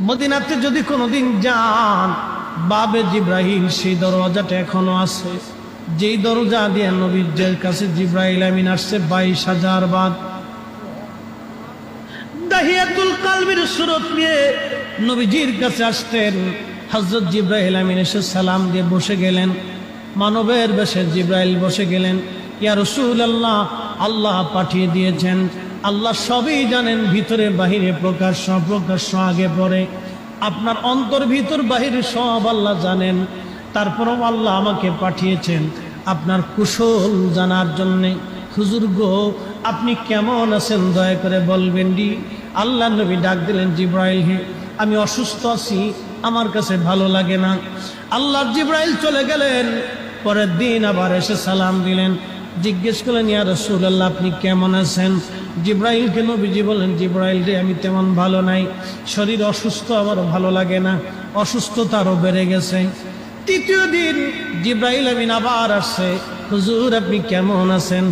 মদিনাতে যদি কোনোদিন যান, বাবে জিব্রাইল সেই দরজাটা এখনো আছে, যেই দরজা দিয়ে নবীর কাছে জিব্রাইল আমিন আসছে 22,000 বার। দাহিয়াতুল কালবির সুরত নিয়ে নবীজির কাছে আসতেন। হযরত জিব্রাইল আমিন এসে সালাম দিয়ে বসে গেলেন। মানবের বেশে জিব্রাইল বসে গেলেন। ইয়া রাসূলুল্লাহ, আল্লাহ পাঠিয়ে দিয়েছেন, আল্লাহ সবই জানেন, ভিতরে বাহিরে প্রকাশ্য অপ্রকাশ্য আগে পরে, আপনার অন্তর ভিতর বাহিরে সব আল্লাহ জানেন। তারপরেও আল্লাহ আমাকে পাঠিয়েছেন আপনার কুশল জানার জন্যে। হুজুর গো, আপনি কেমন আছেন দয়া করে বলবেন ডি। আল্লাহ নবী ডাক দিলেন, জিব্রাইল হে, আমি অসুস্থ আছি, আমার কাছে ভালো লাগে না। আল্লাহর জিব্রাইল চলে গেলেন। পরের দিন আবার এসে সালাম দিলেন, জিজ্ঞেস করলেন, ইয়া রাসূলুল্লাহ আপনি কেমন আছেন? জিব্রাইলকে নবীজি বলেন, জিব্রাইল রে, আমি তেমন ভালো নাই, শরীর অসুস্থ, আমার ভালো লাগে না, অসুস্থতা আরও বেড়ে গেছে। তৃতীয় দিন জিব্রাইল আমিন আবার আসছে, হুজুর আপনি কেমন আছেন?